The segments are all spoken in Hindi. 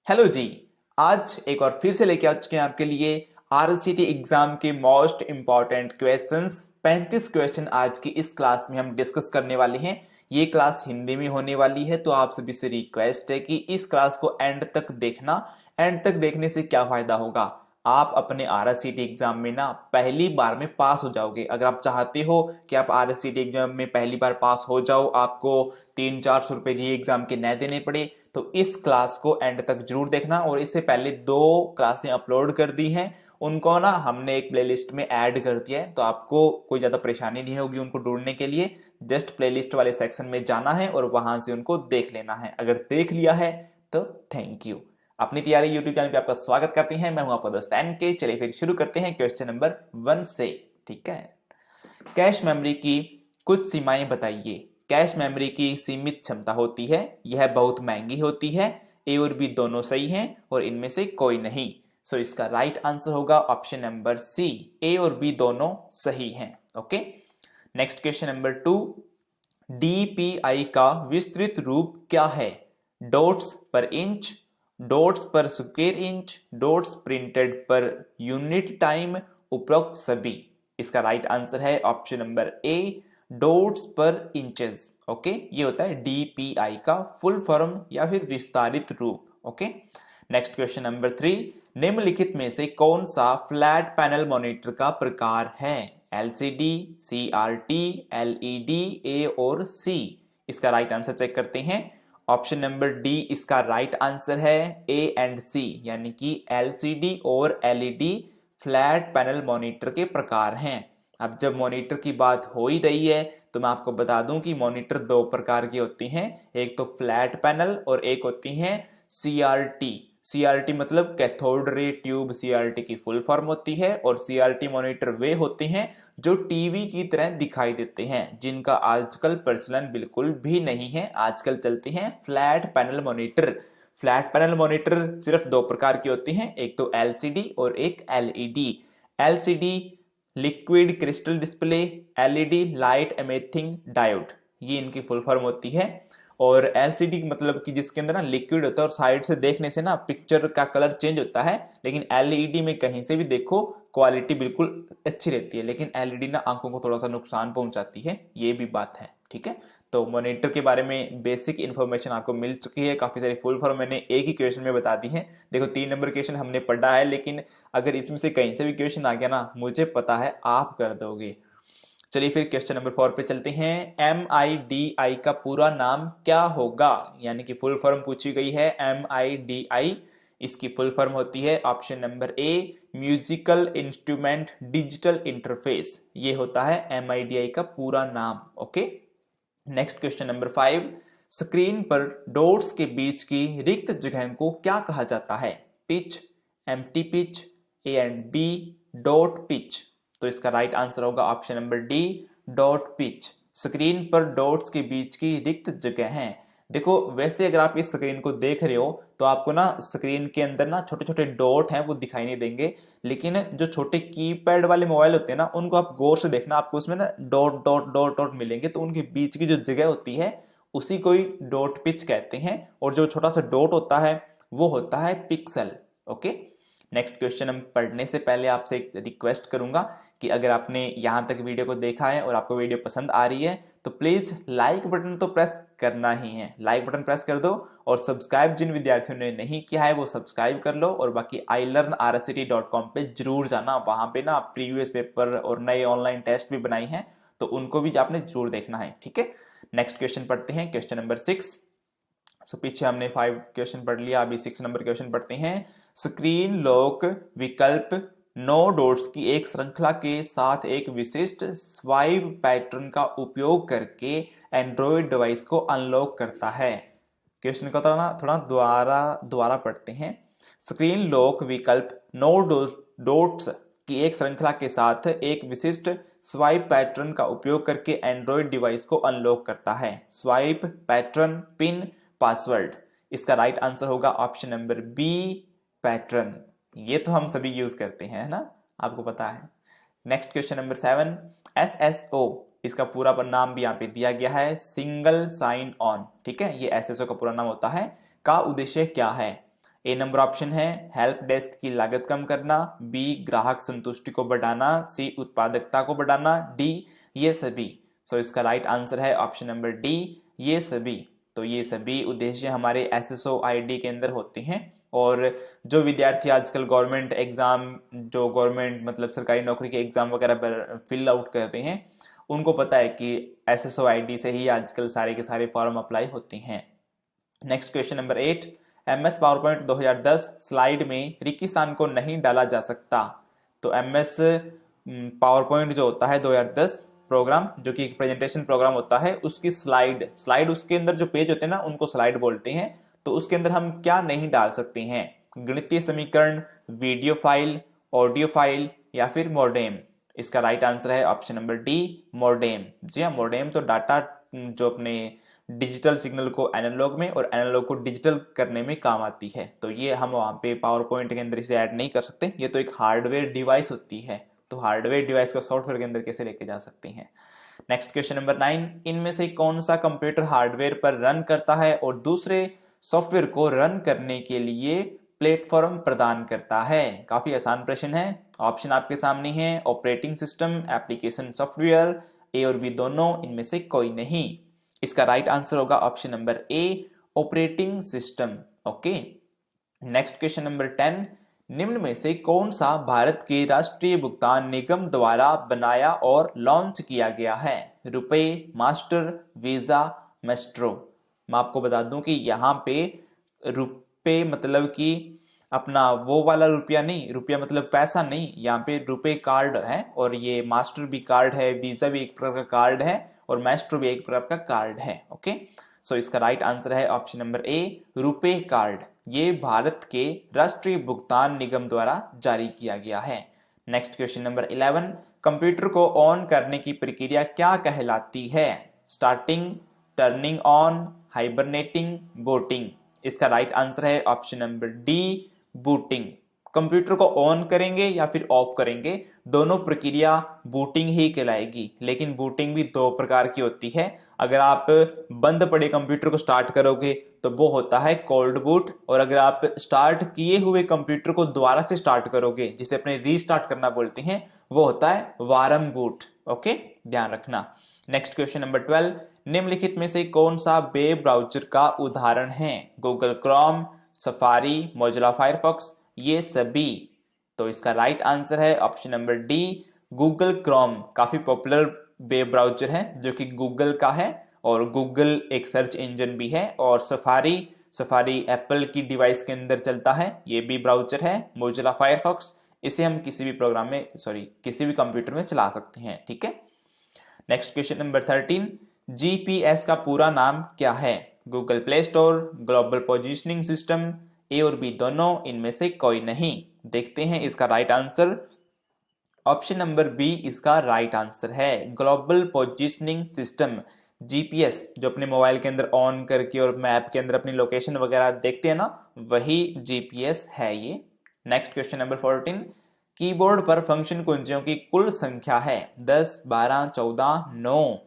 हेलो जी। आज एक और फिर से लेके आ चुके हैं आपके लिए आरसीटी एग्जाम के मोस्ट इंपॉर्टेंट क्वेश्चंस। 35 क्वेश्चन आज की इस क्लास में हम डिस्कस करने वाले हैं। ये क्लास हिंदी में होने वाली है, तो आप सभी से रिक्वेस्ट है कि इस क्लास को एंड तक देखना। एंड तक देखने से क्या फायदा होगा, आप अपने आरसीटी एग्जाम में ना पहली बार में पास हो जाओगे। अगर आप चाहते हो कि आप आरसीटी एग्जाम में पहली बार पास हो जाओ, आपको 300-400 रुपए री एग्जाम के न देने पड़े, तो इस क्लास को एंड तक जरूर देखना। और इससे पहले 2 क्लासें अपलोड कर दी हैं, उनको ना हमने एक प्लेलिस्ट में ऐड कर दिया है, तो आपको कोई ज्यादा परेशानी नहीं होगी उनको ढूंढने के लिए। जस्ट प्लेलिस्ट वाले सेक्शन में जाना है और वहां से उनको देख लेना है। अगर देख लिया है तो थैंक यू। अपनी तैयारी यूट्यूब चैनल पे आपका स्वागत करते हैं। मैं हूं आपका दोस्त एनके। चलिए फिर शुरू करते हैं क्वेश्चन नंबर 1 से। ठीक है, कैश मेमोरी की कुछ सीमाएं बताइए। कैश मेमोरी की सीमित क्षमता होती है, यह बहुत महंगी होती है। ए और बी दोनों सही हैं और इनमें से कोई नहीं। सो इसका राइट आंसर होगा ऑप्शन नंबर सी, ए और बी दोनों सही हैं। Okay, next question number 2। DPI का विस्तृत रूप क्या है। डॉट्स पर इंच, डॉट्स पर square inch, dots printed per unit time, उपरोक्त सभी। इसका राइट आंसर है ऑप्शन नंबर ए, डॉट्स पर इंचेस। ओके, ये होता है डीपीआई का फुल फॉर्म या फिर विस्तारित रूप। Okay, next question number 3। निम्नलिखित में से कौन सा फ्लैट पैनल मॉनिटर का प्रकार है। एलसीडी, सीआरटी, एलईडी, ए और सी। इसका राइट आंसर चेक करते हैं। ऑप्शन नंबर डी इसका राइट आंसर है। ए एंड सी यानी कि एलसीडी और एलईडी फ्लैट पैनल मॉनिटर के प्रकार हैं। अब जब मॉनिटर की बात हो ही रही है तो मैं आपको बता दूं कि मॉनिटर 2 प्रकार की होती हैं। एक तो फ्लैट पैनल और एक होती हैं सीआरटी। सीआरटी मतलब कैथोड रे ट्यूब सीआरटी की फुल फॉर्म होती है। और सीआरटी मॉनिटर वे होते हैं जो टीवी की तरह दिखाई देते हैं, जिनका आजकल प्रचलन बिल्कुल भी नहीं है। आजकल चलते हैं flat panel monitor. Flat panel monitor सिर्फ 2 प्रकार की होती हैं, एक तो एलसीडी और एक LED. LCD liquid crystal display, LED light emitting diode, ये इनकी फुल फॉर्म होती है। और एलसीडी मतलब कि जिसके अंदर ना लिक्विड होता है और साइड से देखने से ना पिक्चर का कलर चेंज होता है। लेकिन एलईडी में कहीं से भी देखो क्वालिटी बिल्कुल अच्छी रहती है, लेकिन एलईडी ना आंखों को थोड़ा सा नुकसान पहुंचाती है, ये भी बात है। ठीक है, तो मॉनिटर के बारे में बेसिक इंफॉर्मेशन आपको मिल चुकी है। काफी सारी फुल फॉर्म मैंने एक ही क्वेश्चन में बता दी है। देखो 3 नंबर क्वेश्चन हमने पढ़ा है, लेकिन अगर इसमें से कहीं से भी क्वेश्चन आ गया ना, मुझे पता है आप कर दोगे। चलिए फिर क्वेश्चन नंबर 4 पे चलते हैं। MIDI का पूरा नाम क्या होगा, यानी कि फुल फॉर्म पूछी गई है। MIDI इसकी फुल फॉर्म होती है ऑप्शन नंबर ए, म्यूजिकल इंस्ट्रूमेंट डिजिटल इंटरफेस। ये होता है MIDI का पूरा नाम। Okay, next question number 5। Screen पर डॉट्स के बीच की रिक्त जगह को क्या कहा जाता है। Pitch, empty pitch, A and B, dot pitch. तो इसका राइट आंसर होगा option number D, dot pitch. Screen पर डॉट्स के बीच की रिक्त जगह है। देखो वैसे अगर आप इस स्क्रीन को देख रहे हो तो आपको ना स्क्रीन के अंदर ना छोटे छोटे डॉट हैं वो दिखाई नहीं देंगे, लेकिन जो छोटे कीपैड वाले मोबाइल होते हैं ना उनको आप गौर से देखना, आपको उसमें ना डॉट डॉट डॉट डॉट मिलेंगे। तो उनके बीच की जो जगह होती है उसी को ही डॉट पिच कहते हैं। और जो छोटा सा डॉट होता है वो होता है पिक्सल। ओके, नेक्स्ट क्वेश्चन हम पढ़ने से पहले आपसे एक रिक्वेस्ट करूंगा कि अगर आपने यहां तक वीडियो को देखा है और आपको वीडियो पसंद आ रही है तो प्लीज लाइक बटन तो प्रेस करना ही है। लाइक बटन प्रेस कर दो और सब्सक्राइब जिन विद्यार्थियों ने नहीं किया है वो सब्सक्राइब कर लो। और बाकी ilearnrct.com पे जरूर जाना, वहां पे ना प्रीवियस पेपर और नए ऑनलाइन टेस्ट भी बनाई हैं, तो उनको भी आपने जरूर देखना है। ठीक है, नेक्स्ट क्वेश्चन पढ़ते हैं, क्वेश्चन नंबर 6। पीछे हमने 5 क्वेश्चन पढ़ लिया, अभी 6 नंबर क्वेश्चन पढ़ते हैं। स्क्रीन लॉक विकल्प 9 डॉट्स की एक श्रृंखला के साथ एक विशिष्ट स्वाइप पैटर्न का उपयोग करके एंड्रॉइड डिवाइस को अनलॉक करता है। क्वेश्चन को थोड़ा दोबारा पढ़ते हैं। स्क्रीन लॉक विकल्प 9 डॉट्स की एक श्रृंखला के साथ एक विशिष्ट स्वाइप पैटर्न का उपयोग करके एंड्रॉइड डिवाइस को अनलॉक करता है। Swipe pattern, pin, password. इसका राइट आंसर होगा ऑप्शन नंबर बी, पैटर्न। ये तो हम सभी यूज करते हैं, है ना, आपको पता है। Next question number 7। SSO इसका पूरा नाम भी यहाँ पे दिया गया है, सिंगल साइन ऑन। ठीक है, ये SSO का पूरा नाम होता है। का उद्देश्य क्या है। ए नंबर ऑप्शन है हेल्प डेस्क की लागत कम करना, बी ग्राहक संतुष्टि को बढ़ाना, सी उत्पादकता को बढ़ाना, डी ये सभी। सो इसका राइट आंसर है ऑप्शन नंबर डी ये सभी। तो ये सभी उद्देश्य हमारे एसएसओ आईडी के अंदर होते हैं। और जो विद्यार्थी आजकल गवर्नमेंट एग्जाम, जो गवर्नमेंट मतलब सरकारी नौकरी के एग्जाम वगैरह फिल आउट कर रहे हैं, उनको पता है कि एसएसओ आईडी से ही आजकल सारे के सारे फॉर्म अप्लाई होते हैं। Next question number 8, MS PowerPoint 2010 slide में रिक्की स्थान को नहीं डाला जा सकता। तो एमएस पावरपॉइंट जो होता है 2010 प्रोग्राम, जो कि एक प्रेजेंटेशन प्रोग्राम होता है, उसकी स्लाइड उसके अंदर जो पेज होते हैं ना, उनको स्लाइड बोलते हैं। तो उसके अंदर हम क्या नहीं डाल सकते हैं? गणितीय समीकरण, वीडियो फाइल, ऑडियो फाइल या फिर मोडेम। इसका राइट आंसर है ऑप्शन नंबर डी मोडेम। जी हाँ, मोडेम तो डाटा जो अपने डिजिटल सिग्नल को एनालॉग में और एनालॉग को डिजिटल करने में काम आती है। तो ये हम वहां पे पावर पॉइंट के अंदर इसे ऐड नहीं कर सकते, ये तो एक हार्डवेयर डिवाइस होती है। तो हार्डवेयर डिवाइस को सॉफ्टवेयर के अंदर कैसे लेके जा सकते हैं? नेक्स्ट क्वेश्चन नंबर 9, इनमें से कौन सा कंप्यूटर हार्डवेयर पर रन करता है और दूसरे सॉफ्टवेयर को रन करने के लिए प्लेटफॉर्म प्रदान करता है? काफी आसान प्रश्न है। ऑप्शन आपके सामने है, ऑपरेटिंग सिस्टम, एप्लीकेशन सॉफ्टवेयर, ए और बी दोनों, इनमें से कोई नहीं। इसका राइट आंसर होगा ऑप्शन नंबर ए operating system. Okay. Next question number 10, निम्न में से कौन सा भारत के राष्ट्रीय भुगतान निगम द्वारा बनाया और लॉन्च किया गया है? रुपए, मास्टर, वीजा, मेस्ट्रो। मैं आपको बता दूं कि यहाँ पे रुपए मतलब कि अपना वो वाला रुपया नहीं, रुपया मतलब पैसा नहीं, यहाँ पे रुपए कार्ड है और ये मास्टर भी कार्ड है, वीजा भी एक प्रकार का कार्ड है और मेस्ट्रो भी एक प्रकार का कार्ड है। ओके, सो इसका राइट आंसर है ऑप्शन नंबर ए रुपे कार्ड। ये भारत के राष्ट्रीय भुगतान निगम द्वारा जारी किया गया है। नेक्स्ट क्वेश्चन नंबर 11, कंप्यूटर को ऑन करने की प्रक्रिया क्या कहलाती है? Starting, turning on, hibernating, booting. इसका राइट आंसर है option number D booting. Computer को ऑन करेंगे या फिर ऑफ करेंगे, दोनों प्रक्रिया बूटिंग ही कहलाएगी। लेकिन बूटिंग भी दो प्रकार की होती है। अगर आप बंद पड़े कंप्यूटर को स्टार्ट करोगे तो वो होता है कोल्ड बूट, और अगर आप स्टार्ट किए हुए कंप्यूटर को दोबारा से स्टार्ट करोगे, जिसे अपने रीस्टार्ट करना बोलते हैं, वो होता है वार्म बूट। ओके, ध्यान रखना। नेक्स्ट क्वेश्चन नंबर 12, निम्नलिखित में से कौन सा वेब ब्राउजर का उदाहरण है? Google Chrome, safari, Mozilla Firefox, ये सभी। तो इसका राइट आंसर है option number D Google Chrome. काफी पॉपुलर वेब ब्राउजर है जो कि गूगल का है, और गूगल एक सर्च इंजन भी है। और सफारी एप्पल की डिवाइस के अंदर चलता है, ये भी ब्राउजर है। मोजिला फायरफॉक्स, इसे हम किसी भी प्रोग्राम में किसी भी कंप्यूटर में चला सकते हैं। ठीक है। नेक्स्ट क्वेश्चन नंबर 13, जीपीएस का पूरा नाम क्या है? Google play store, global positioning system, A और बी दोनों, इनमें से कोई नहीं। देखते हैं इसका right answer. Option number B इसका राइट आंसर है, ग्लोबल पोजीशनिंग सिस्टम। जीपीएस जो अपने मोबाइल के अंदर ऑन करके और मैप के अंदर अपनी लोकेशन वगैरह देखते हैं ना, वही जीपीएस है ये। नेक्स्ट क्वेश्चन नंबर 14, कीबोर्ड पर फंक्शन कुंजियों की कुल संख्या है 10, 12, 14, 9।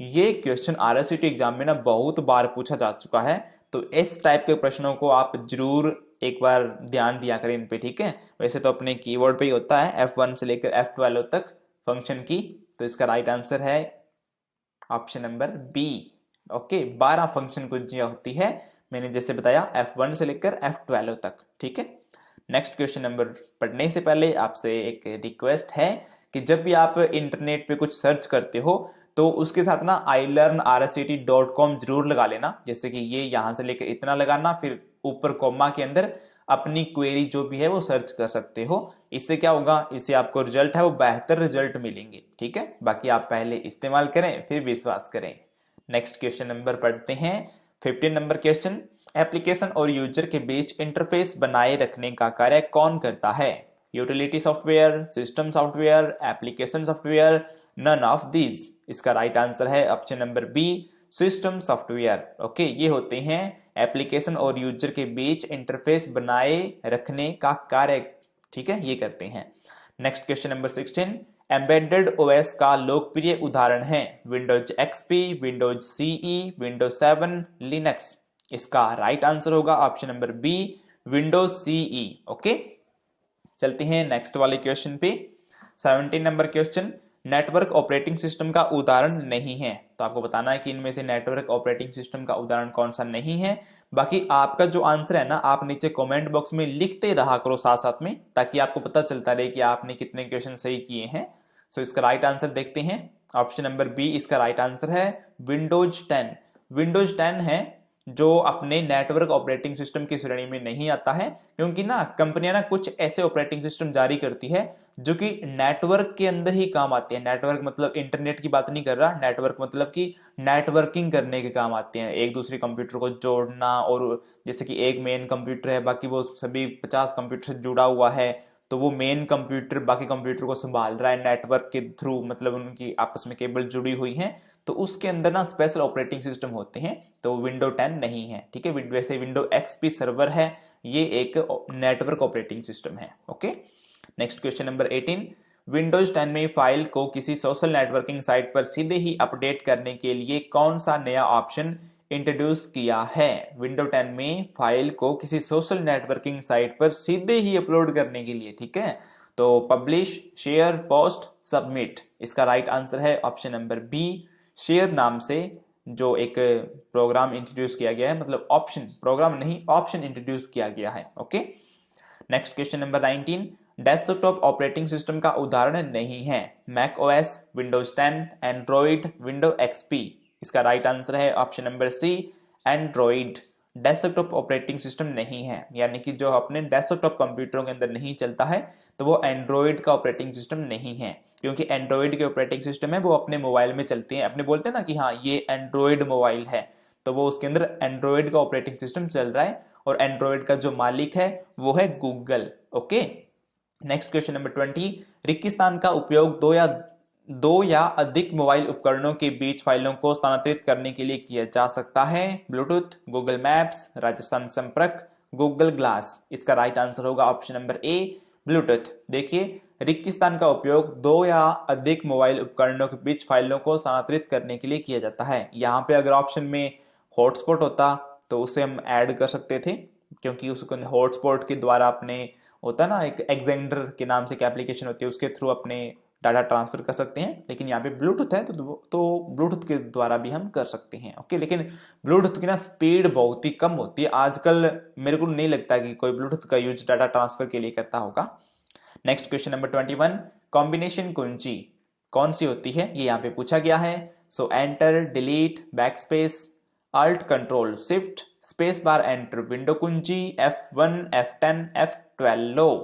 ये क्वेश्चन आरएससीटी एग्जाम में ना बहुत बार पूछा जा चुका है, तो इस टाइप के प्रश्नों को आप जरूर एक बार ध्यान दिया करें इन पे। ठीक है, वैसे तो अपने कीबोर्ड पे ही होता है F1 से लेकर F12 तक फंक्शन की। तो इसका राइट आंसर है option number B. Okay, 12 function कुंजियां होती है, मैंने जैसे बताया F1 से लेकर F12 तक। ठीक है। नेक्स्ट क्वेश्चन नंबर पढ़ने से पहले आपसे एक रिक्वेस्ट है कि जब भी आप इंटरनेट पे कुछ सर्च करते हो तो उसके साथ ना ilearnrsct.com जरूर लगा लेना। जैसे कि ये यहां से लेकर इतना लगाना, फिर ऊपर कॉमा के अंदर अपनी क्वेरी जो भी है वो सर्च कर सकते हो। इससे क्या होगा, इससे आपको रिजल्ट है वो बेहतर रिजल्ट मिलेंगे। ठीक है, बाकी आप पहले इस्तेमाल करें फिर विश्वास करें। नेक्स्ट क्वेश्चन नंबर पढ़ते हैं, 15 नंबर क्वेश्चन, एप्लीकेशन और यूजर के बीच इंटरफेस बनाए रखने का कार्य कौन करता है? Utility software, system software, application software, none of these. इसका राइट आंसर है option number B system software. Okay, ये होते हैं एप्लीकेशन और यूजर के बीच इंटरफेस बनाए रखने का कार्य। ठीक है, ये करते हैं। Next question number 16, embedded OS का लोकप्रिय उदाहरण है Windows XP, Windows CE, Windows 7, Linux. इसका राइट आंसर होगा option number B Windows CE. Okay, चलते हैं नेक्स्ट वाले क्वेश्चन पे। 17 number question, network operating system का उदाहरण नहीं है। तो आपको बताना है कि इनमें से नेटवर्क ऑपरेटिंग सिस्टम का उदाहरण कौन सा नहीं है। बाकी आपका जो आंसर है ना, आप नीचे कमेंट बॉक्स में लिखते रहा करो साथ साथ में, ताकि आपको पता चलता रहे कि आपने कितने क्वेश्चन सही किए हैं। सो इसका राइट आंसर देखते हैं। ऑप्शन नंबर बी इसका राइट आंसर है, विंडोज 10। विंडोज 10 है जो अपने नेटवर्क ऑपरेटिंग सिस्टम की श्रेणी में नहीं आता है, क्योंकि ना कंपनियां ना कुछ ऐसे ऑपरेटिंग सिस्टम जारी करती है जो कि नेटवर्क के अंदर ही काम आते हैं। नेटवर्क मतलब इंटरनेट की बात नहीं कर रहा, नेटवर्क मतलब कि नेटवर्किंग करने के काम आते हैं, एक दूसरे कंप्यूटर को जोड़ना। और जैसे कि एक मेन कंप्यूटर है, बाकी वो सभी 50 कंप्यूटर से जुड़ा हुआ है, तो वो मेन कंप्यूटर बाकी कंप्यूटर को संभाल रहा है नेटवर्क के थ्रू, मतलब उनकी आपस में केबल जुड़ी हुई है। तो उसके अंदर ना स्पेशल ऑपरेटिंग सिस्टम होते हैं, तो विंडो 10 नहीं है। ठीक है, वैसे विंडो एक्सपी सर्वर है, ये एक नेटवर्क ऑपरेटिंग सिस्टम है। Okay, next question number 18, Windows 10 में फाइल को किसी सोशल नेटवर्किंग साइट पर सीधे ही अपडेट करने के लिए कौन सा नया ऑप्शन इंट्रोड्यूस किया है। विंडो 10 में फाइल को किसी सोशल नेटवर्किंग साइट पर सीधे ही अपलोड करने के लिए, ठीक है, तो पब्लिश, शेयर, पोस्ट, सबमिट। इसका राइट आंसर है ऑप्शन नंबर बी, शेयर नाम से जो एक प्रोग्राम इंट्रोड्यूस किया गया है, मतलब ऑप्शन, प्रोग्राम नहीं ऑप्शन इंट्रोड्यूस किया गया है। Okay, next question number 19, desktop operating system का उदाहरण नहीं है। Mac OS, Windows 10, Android, window XP. इसका राइट आंसर है option number C, Android. Desktop operating system नहीं है, यानी कि जो अपने डेस्कटॉप कंप्यूटरों के अंदर नहीं चलता है, तो वो एंड्रॉइड का ऑपरेटिंग सिस्टम नहीं है। क्योंकि एंड्रॉइड के ऑपरेटिंग सिस्टम है वो अपने मोबाइल में चलते हैं, अपने बोलते हैं ना कि हाँ ये एंड्रॉइड मोबाइल है, तो वो उसके अंदर एंड्रॉइड का ऑपरेटिंग सिस्टम चल रहा है, और एंड्रॉइड का जो मालिक है वो है Google. Okay, next question number 20, रिक्तिस्थान का उपयोग दो या अधिक मोबाइल उपकरणों के बीच फाइलों को स्थानांतरित करने के लिए किया जा सकता है। ब्लूटूथ, गूगल मैप्स, राजस्थान संपर्क, गूगल ग्लास। इसका राइट आंसर होगा ऑप्शन नंबर ए, ब्लूटूथ। देखिए, रिक्तिस्थान का उपयोग दो या अधिक मोबाइल उपकरणों के बीच फाइलों को स्थानांतरित करने के लिए किया जाता है। यहाँ पे अगर ऑप्शन में हॉटस्पॉट होता तो उसे हम ऐड कर सकते थे, क्योंकि उसको हॉटस्पॉट के द्वारा अपने होता है ना, एक एक्सेंडर के नाम से एक एप्लीकेशन होती है, उसके थ्रू अपने डाटा ट्रांसफर कर सकते हैं। लेकिन यहाँ पे ब्लूटूथ है तो ब्लूटूथ के द्वारा भी हम कर सकते हैं। ओके, लेकिन ब्लूटूथ की ना स्पीड बहुत ही कम होती है आजकल, मेरे को नहीं लगता कि कोई ब्लूटूथ का यूज डाटा ट्रांसफर के लिए करता होगा। नेक्स्ट क्वेश्चन नंबर 21, कॉम्बिनेशन कुंजी कौन सी होती है, ये यहाँ पे पूछा गया है। So enter, delete, backspace, alt control shift, space bar enter, window कुंजी, F1, F10, F12।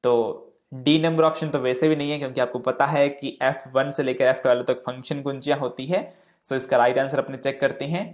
तो डी नंबर ऑप्शन तो वैसे भी नहीं है, क्योंकि आपको पता है कि F1 से लेकर F12 तक फंक्शन कुंजियां होती है। सो इसका राइट आंसर अपने चेक करते हैं।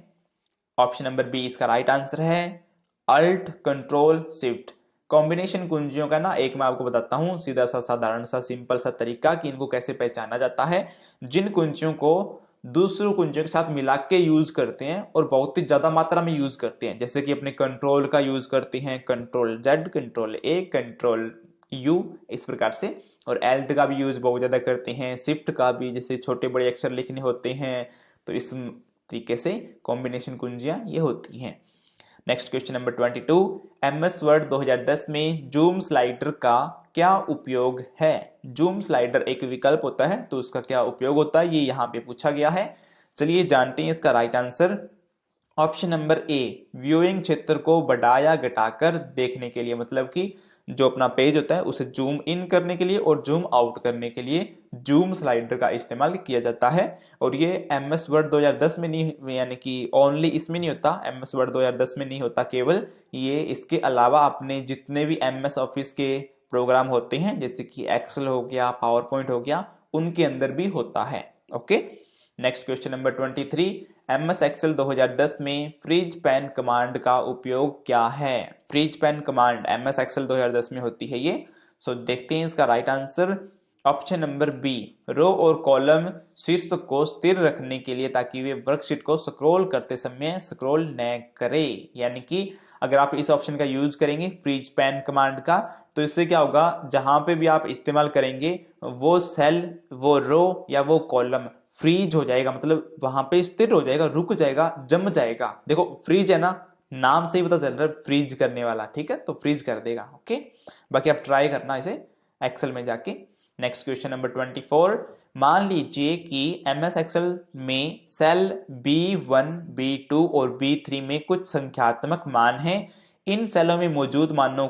ऑप्शन नंबर बी इसका राइट आंसर है, अल्ट कंट्रोल शिफ्ट। कॉम्बिनेशन कुंजियों का ना एक मैं आपको बताता हूं सीधा सा साधारण सा सिंपल सा तरीका कि इनको कैसे पहचाना जाता है। जिन कुंजियों को दूसरों कुंजियों के साथ मिला के यूज करते हैं और बहुत ही ज्यादा मात्रा में यूज करते हैं, जैसे कि अपने कंट्रोल का यूज करते हैं, control Z, control A, control U, इस प्रकार से। और एल्ट का भी यूज बहुत ज्यादा करते हैं, शिफ्ट का भी, जैसे छोटे बड़े अक्षर लिखने होते हैं, तो इस तरीके से कॉम्बिनेशन कुंजियां ये होती हैं। Next question number 22, MS word 2010 में जूम स्लाइडर का क्या उपयोग है। जूम स्लाइडर एक विकल्प होता है, तो उसका क्या उपयोग होता है ये यहाँ पे पूछा गया है। चलिए जानते हैं इसका राइट आंसर। ऑप्शन नंबर ए, व्यूइंग क्षेत्र को बढ़ाया घटाकर देखने के लिए, मतलब कि जो अपना पेज होता है उसे जूम इन करने के लिए और जूम आउट करने के लिए जूम स्लाइडर का इस्तेमाल किया जाता है। और ये MS वर्ड 2010 में नहीं, यानी कि ओनली इसमें नहीं होता, MS वर्ड 2010 में नहीं होता केवल ये, इसके अलावा अपने जितने भी MS ऑफिस के प्रोग्राम होते हैं, जैसे कि एक्सेल हो गया, पावर पॉइंट हो गया, उनके अंदर भी होता है। Okay, next question number 23, MS Excel 2010 में फ्रीज पैन कमांड का उपयोग क्या है। Freeze pane command MS Excel 2010 में होती है ये। सो देखते हैं इसका right answer. Option number B, row और कॉलम शीर्ष को स्थिर रखने के लिए, ताकि वे वर्कशीट को स्क्रॉल करते समय स्क्रॉल न करे। यानी कि अगर आप इस ऑप्शन का यूज करेंगे फ्रीज पैन कमांड का, तो इससे क्या होगा, जहां पे भी आप इस्तेमाल करेंगे वो सेल, वो रो या वो कॉलम फ्रीज हो जाएगा, मतलब वहां पे स्थिर हो जाएगा, रुक जाएगा, जम जाएगा। देखो फ्रीज है ना, नाम से ही पता चल रहा है फ्रीज करने वाला, ठीक है, तो फ्रीज कर देगा। ओके, बाकी आप ट्राई करना इसे एक्सेल में जाके। नेक्स्ट क्वेश्चन नंबर 24, मान लीजिए कि MS एक्सेल में सेल B1, B2 और B3 में कुछ संख्यात्मक मान हैं। इन सेलों में मौजूद मानों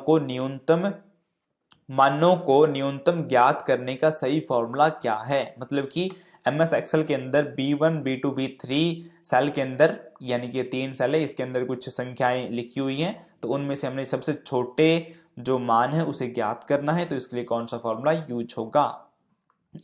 को न्यूनतम ज्ञात करने का सही फॉर्मूला क्या है। मतलब कि MS एक्सेल के अंदर B1, B2, B3 सेल के अंदर, यानी कि 3 सेल है, इसके अंदर कुछ संख्याएं लिखी हुई हैं, तो उनमें से हमने सबसे छोटे जो मान है उसे ज्ञात करना है। तो इसके लिए कौन सा फॉर्मूला यूज होगा।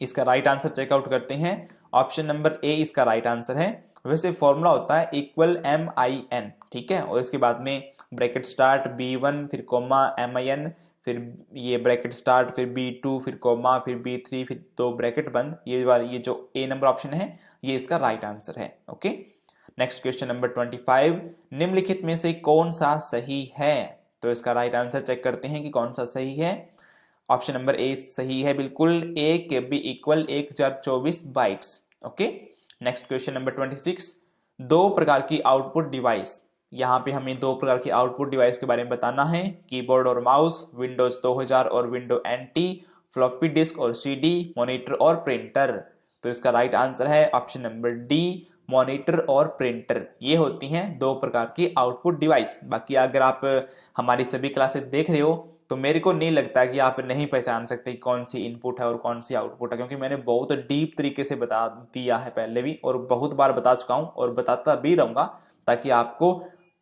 इसका राइट आंसर चेकआउट करते हैं। ऑप्शन नंबर ए इसका राइट आंसर है। वैसे फॉर्मूला होता है इक्वल MIN, ठीक है, और इसके बाद में ब्रैकेट स्टार्ट B1 फिर कोमा MIN, फिर ये ब्रैकेट स्टार्ट, फिर B2 फिर कोमा, फिर B3 फिर 2 ब्रैकेट बंद। ये जो ए नंबर ऑप्शन है ये इसका राइट आंसर है। ओके, नेक्स्ट क्वेश्चन नंबर 25, निम्नलिखित में से कौन सा सही है। तो इसका राइट आंसर चेक करते हैं कि कौन सा सही है। ऑप्शन नंबर ए सही है बिल्कुल, 1 KB equal 1024 bytes. Okay, next question number 26, दो प्रकार की आउटपुट डिवाइस। यहाँ पे हमें दो प्रकार की आउटपुट डिवाइस के बारे में बताना है, कीबोर्ड और माउस, विंडोज 2000 और विंडो NT, फ्लॉपी डिस्क और CD, मॉनिटर और प्रिंटर। तो इसका राइट आंसर है ऑप्शन नंबर डी, मॉनिटर और प्रिंटर। ये होती हैं दो प्रकार की आउटपुट डिवाइस। बाकी अगर आप हमारी सभी क्लासेस देख रहे हो तो मेरे को नहीं लगता कि आप नहीं पहचान सकते कि कौन सी इनपुट है और कौन सी आउटपुट है, क्योंकि मैंने बहुत डीप तरीके से बता दिया है पहले भी, और बहुत बार बता चुका हूं और बताता भी रहूंगा, ताकि आपको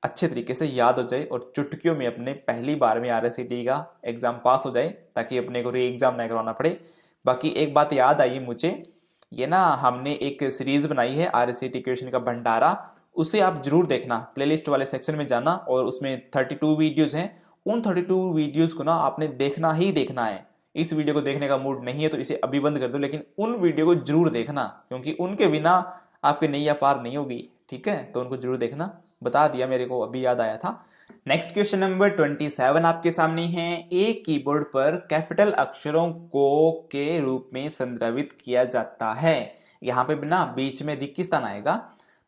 अच्छे तरीके से याद हो जाए और चुटकियों में अपने पहली बार में RSCT का एग्जाम पास हो जाए, ताकि अपने को री एग्जाम नहीं करवाना पड़े। बाकी एक बात याद आई मुझे, ये ना हमने एक सीरीज बनाई है RSCT क्वेश्चन का भंडारा, उसे आप जरूर देखना। प्लेलिस्ट वाले सेक्शन में जाना और उसमें 32 वीडियोज हैं। उन 32 वीडियोज को ना आपने देखना ही देखना है। इस वीडियो को देखने का मूड नहीं है तो इसे अभी बंद कर दो, लेकिन उन वीडियो को जरूर देखना, क्योंकि उनके बिना आपकी नैया पार नहीं होगी, ठीक है, तो उनको जरूर देखना। बता दिया, मेरे को अभी याद आया था। नेक्स्ट क्वेश्चन नंबर 27 आपके सामने है। एक कीबोर्ड पर कैपिटल अक्षरों को के रूप में संदर्भित किया जाता है। यहाँ पे बिना बीच में रिक्तिस्थान आएगा।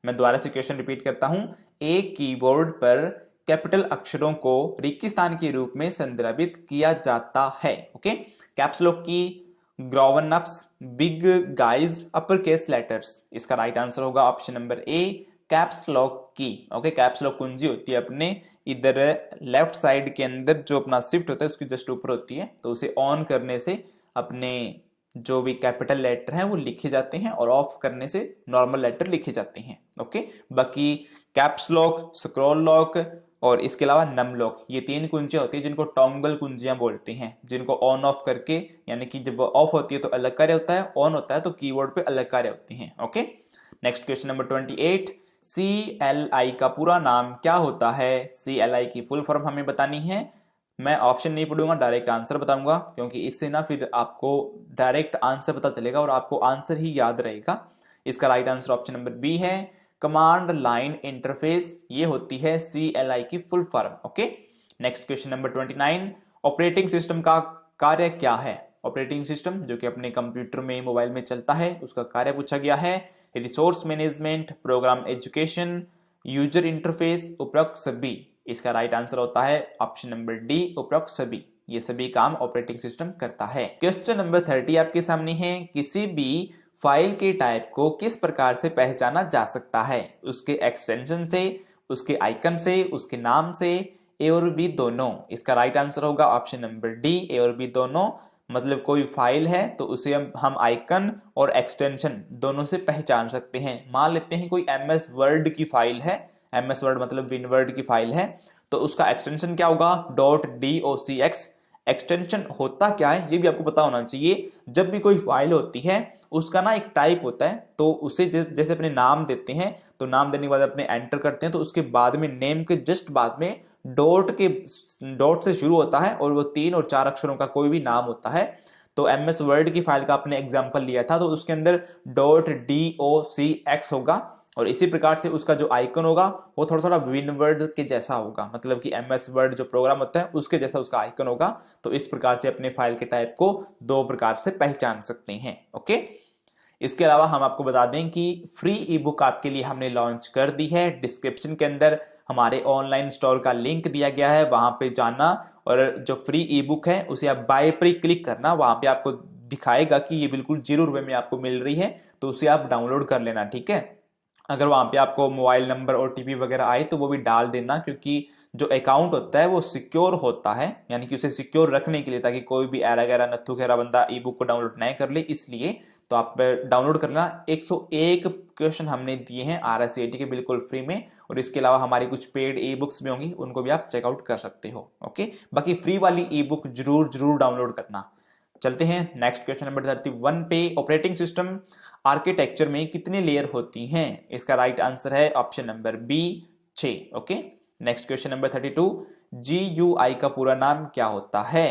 मैं दोबारा से क्वेश्चन रिपीट करता हूं। एक कीबोर्ड पर कैपिटल अक्षरों को रिक्तिस्थान के रूप में संदर्भित किया जाता है। Okay, caps lock key, grown ups, big guys, upper case letters. इसका राइट आंसर होगा option number A, caps lock key. Okay, caps lock कुंजी होती है अपने इधर लेफ्ट साइड के अंदर, जो अपना शिफ्ट होता है उसकी जस्ट ऊपर होती है, तो उसे ऑन करने से अपने जो भी कैपिटल लेटर हैं वो लिखे जाते हैं और ऑफ करने से नॉर्मल लेटर लिखे जाते हैं। ओके, बाकी कैप्स लॉक, स्क्रॉल लॉक और इसके अलावा नम लॉक, ये 3 कुंजियां होती है जिनको टॉगल कुंजियां बोलते हैं, जिनको ऑन ऑफ करके, यानी कि जब ऑफ होती है तो अलग कार्य होता है, ऑन होता है तो कीबोर्ड पे अलग कार्य होती हैं। Okay, next question number 28, CLI का पूरा नाम क्या होता है। CLI की फुल फॉर्म हमें बतानी है। मैं ऑप्शन नहीं पढ़ूंगा, डायरेक्ट आंसर बताऊंगा, क्योंकि इससे ना फिर आपको डायरेक्ट आंसर पता चलेगा और आपको आंसर ही याद रहेगा। इसका right answer option number B है, कमांड लाइन इंटरफेस। ये होती है CLI की full form. Okay, next question number 29, operating system का कार्य क्या है। ऑपरेटिंग सिस्टम जो कि अपने कंप्यूटर में, मोबाइल में चलता है, उसका कार्य पूछा गया है। Resource management, program education, user interface, उपरोक्त सभी। इसका राइट आंसर होता है ऑप्शन नंबर डी, उपरोक्त सभी। ये सभी काम ऑपरेटिंग सिस्टम करता है। क्वेश्चन नंबर 30 आपके सामने है। किसी भी फाइल के टाइप को किस प्रकार से पहचाना जा सकता है। उसके एक्सटेंशन से, उसके आइकन से, उसके नाम से, ए और बी दोनों। इसका राइट आंसर होगा ऑप्शन नंबर डी, ए और बी दोनों। मतलब कोई फाइल है तो उसे हम आइकन और एक्सटेंशन दोनों से पहचान सकते हैं। मान लेते हैं कोई MS वर्ड की फाइल है, MS वर्ड मतलब विनवर्ड की फाइल है, तो उसका एक्सटेंशन क्या होगा, .docx। एक्सटेंशन होता क्या है ये भी आपको पता होना चाहिए। जब भी कोई फाइल होती है उसका ना एक टाइप होता है, तो उसे जैसे अपने नाम देते हैं, तो नाम देने के बाद अपने एंटर करते हैं, तो उसके बाद में नेम के जस्ट बाद में डॉट से शुरू होता है और वो 3 और 4 अक्षरों का कोई भी नाम होता है। तो MS वर्ड की फाइल का आपने एग्जांपल लिया था, तो उसके अंदर .docx होगा, और इसी प्रकार से उसका जो आइकन होगा वो थोड़ा थोड़ा विनवर्ड के जैसा होगा, मतलब कि MS वर्ड जो प्रोग्राम होता है उसके जैसा उसका आइकन होगा। तो इस प्रकार से अपने फाइल के टाइप को 2 प्रकार से पहचान सकते हैं। ओके, इसके अलावा हम आपको बता दें कि फ्री ई बुक आपके लिए हमने लॉन्च कर दी है। डिस्क्रिप्शन के अंदर हमारे ऑनलाइन स्टोर का लिंक दिया गया है, वहां पे जाना और जो फ्री ई बुक है उसे आप बाय पर क्लिक करना। वहां पे आपको दिखाएगा कि ये बिल्कुल 0 रुपए में आपको मिल रही है, तो उसे आप डाउनलोड कर लेना, ठीक है। अगर वहां पे आपको मोबाइल नंबर ओटीपी वगैरह आए तो वो भी डाल देना, क्योंकि जो अकाउंट होता है वो सिक्योर होता है, यानी कि उसे सिक्योर रखने के लिए, ताकि कोई भी ऐरा गैरा नत्थु खेरा बंदा ई बुक को डाउनलोड नहीं कर ले, इसलिए तो आप डाउनलोड कर लेना। 101 क्वेश्चन हमने दिए हैं आरएससीआईटी के बिल्कुल फ्री में, और इसके अलावा हमारी कुछ पेड ई बुक्स भी होंगी, उनको भी आप चेकआउट कर सकते हो। ओके, बाकी फ्री वाली ई बुक जरूर डाउनलोड करना। चलते हैं नेक्स्ट क्वेश्चन नंबर 31 पे। ऑपरेटिंग सिस्टम आर्किटेक्चर में कितनी लेयर होती हैं? इसका राइट आंसर है option number B 6। Okay, next question number 32। GUI का पूरा नाम क्या होता है?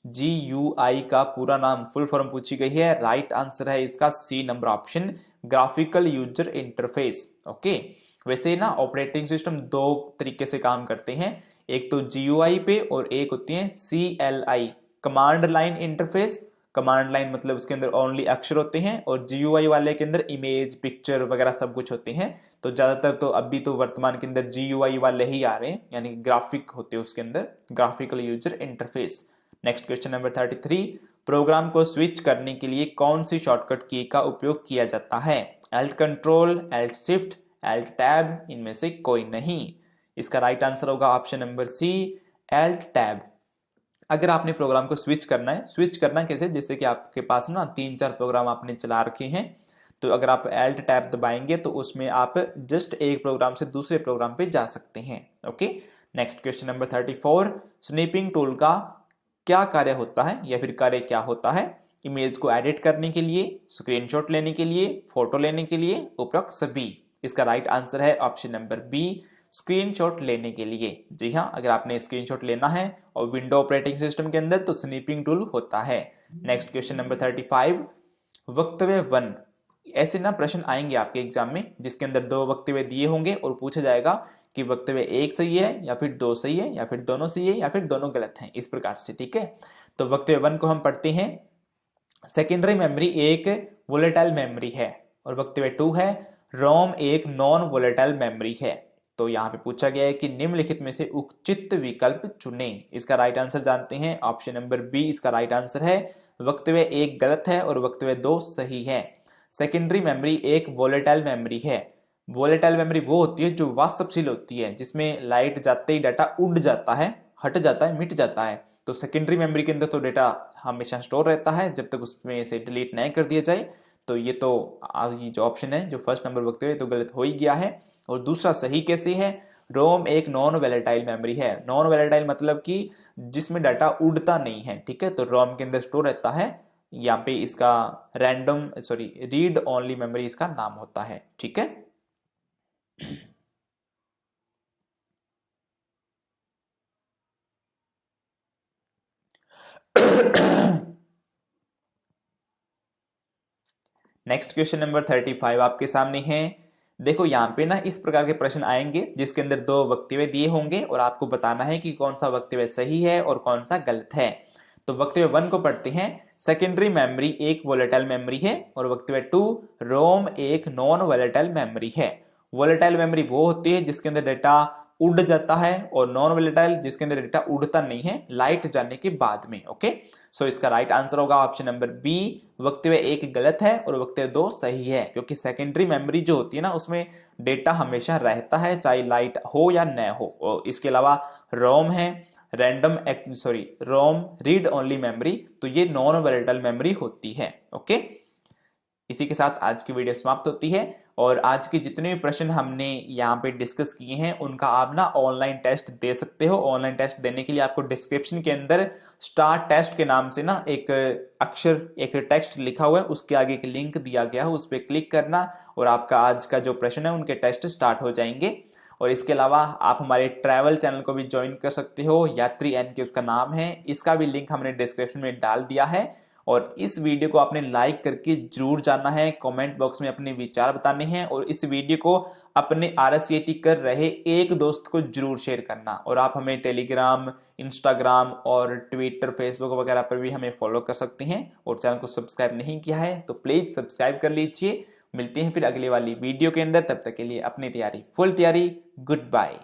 GUI का पूरा नाम फुल फॉर्म पूछी गई है, राइट आंसर है इसका C number option, graphical user interface. Okay, वैसे ना ऑपरेटिंग सिस्टम दो तरीके से काम करते हैं, एक तो GUI पे और एक होती है CLI, command line interface. Command line मतलब उसके अंदर ओनली अक्षर होते हैं, और GUI वाले के अंदर इमेज, पिक्चर वगैरह सब कुछ होते हैं। तो ज्यादातर तो अभी तो वर्तमान के अंदर GUI वाले ही आ रहे हैं, यानी ग्राफिक होते हैं उसके अंदर, graphical user interface. Next question number 33। Program को स्विच करने के लिए कौन सी शॉर्टकट की का उपयोग किया जाता है? Alt control, Alt shift, Alt tab, इनमें से कोई नहीं। इसका राइट आंसर होगा option number C, Alt tab. अगर आपने प्रोग्राम को स्विच करना है, स्विच करना कैसे, जैसे कि आपके पास ना 3-4 प्रोग्राम आपने चला रखे हैं, तो अगर आप Alt टैब दबाएंगे तो उसमें आप जस्ट एक प्रोग्राम से दूसरे प्रोग्राम पे जा सकते हैं। Okay, next question number 34। Snapping tool का क्या कार्य होता है, या फिर कार्य क्या होता है? इमेज को एडिट करने के लिए, स्क्रीनशॉट लेने के लिए, फोटो लेने के लिए, उपरोक्त सभी। इसका राइट आंसर है ऑप्शन नंबर बी, स्क्रीनशॉट लेने के लिए। जी हाँ, अगर आपने स्क्रीनशॉट लेना है और विंडो ऑपरेटिंग सिस्टम के अंदर, तो स्नैपिंग टूल होता है। Next question number 35। वक्तव्य 1। ऐसे ना प्रश्न आएंगे आपके एग्जाम में जिसके अंदर 2 वक्तव्य दिए होंगे और पूछा जाएगा कि वक्तव्य 1 सही है या फिर 2 सही है या फिर दोनों सही है या फिर दोनों गलत हैं, इस प्रकार से, ठीक है। तो वक्तव्य 1 को हम पढ़ते हैं। सेकेंडरी मेमोरी एक वोलेटाइल मेमोरी है, और वक्तव्य 2 है रोम एक नॉन वोलेटाइल मेमोरी है। तो यहाँ पे पूछा गया है कि निम्नलिखित में से उचित विकल्प चुने। इसका राइट आंसर जानते हैं, ऑप्शन नंबर बी इसका राइट आंसर है। वक्तव्य 1 गलत है और वक्तव्य 2 सही है। सेकेंडरी मेमोरी एक वोलेटाइल मेमोरी है। वोलेटाइल मेमोरी वो होती है जो वाष्पशील होती है, जिसमें लाइट जाते ही डाटा उड़ जाता है, हट जाता है, मिट जाता है। तो सेकेंडरी मेमोरी के अंदर तो डाटा हमेशा स्टोर रहता है जब तक उसमें से डिलीट नहीं कर दिया जाए। तो ये तो ये जो ऑप्शन है, जो फर्स्ट नंबर वक्तव्य, तो गलत हो ही गया है। और दूसरा सही कैसे है? रोम एक नॉन वोलेटाइल मेमोरी है। नॉन वोलेटाइल मतलब कि जिसमें डाटा उड़ता नहीं है, ठीक है। तो रोम के अंदर स्टोर रहता है। यहाँ पे इसका रीड ओनली मेमोरी इसका नाम होता है, ठीक है। नेक्स्ट क्वेश्चन नंबर 35 आपके सामने है। देखो यहाँ पे ना इस प्रकार के प्रश्न आएंगे जिसके अंदर 2 वक्तव्य दिए होंगे और आपको बताना है कि कौन सा वक्तव्य सही है और कौन सा गलत है। तो वक्तव्य 1 को पढ़ते हैं। सेकेंडरी मेमोरी एक वोलेटाइल मेमोरी है, और वक्तव्य 2 रोम एक नॉन वोलेटाइल मेमोरी है। वोलेटाइल मेमोरी वो होती है जिसके अंदर डेटा उड़ जाता है, और नॉन वोलेटाइल जिसके अंदर डेटा उड़ता नहीं है लाइट जाने के बाद में। ओके, सो इसका राइट आंसर होगा ऑप्शन नंबर बी, वक्तव्य 1 गलत है और वक्तव्य 2 सही है, क्योंकि सेकेंडरी मेमोरी जो होती है ना उसमें डेटा हमेशा रहता है चाहे लाइट हो या न हो। और इसके अलावा रोम है रोम रीड ओनली मेमोरी, तो ये नॉन वोलेटाइल मेमोरी होती है। ओके, इसी के साथ आज की वीडियो समाप्त होती है। और आज के जितने भी प्रश्न हमने यहाँ पे डिस्कस किए हैं उनका आप ना ऑनलाइन टेस्ट दे सकते हो। ऑनलाइन टेस्ट देने के लिए आपको डिस्क्रिप्शन के अंदर स्टार्ट टेस्ट के नाम से ना एक टेक्स्ट लिखा हुआ है, उसके आगे एक लिंक दिया गया है, उस पर क्लिक करना और आपका आज का जो प्रश्न है उनके टेस्ट स्टार्ट हो जाएंगे। और इसके अलावा आप हमारे ट्रैवल चैनल को भी ज्वाइन कर सकते हो, यात्री एन के उसका नाम है, इसका भी लिंक हमने डिस्क्रिप्शन में डाल दिया है। और इस वीडियो को आपने लाइक करके जरूर जाना है, कमेंट बॉक्स में अपने विचार बताने हैं, और इस वीडियो को अपने आरएससीआईटी कर रहे एक दोस्त को जरूर शेयर करना। और आप हमें टेलीग्राम, इंस्टाग्राम और ट्विटर, फेसबुक वगैरह पर भी हमें फॉलो कर सकते हैं। और चैनल को सब्सक्राइब नहीं किया है तो प्लीज सब्सक्राइब कर लीजिए। मिलते हैं फिर अगली वाली वीडियो के अंदर, तब तक के लिए अपनी तैयारी फुल तैयारी। Good bye.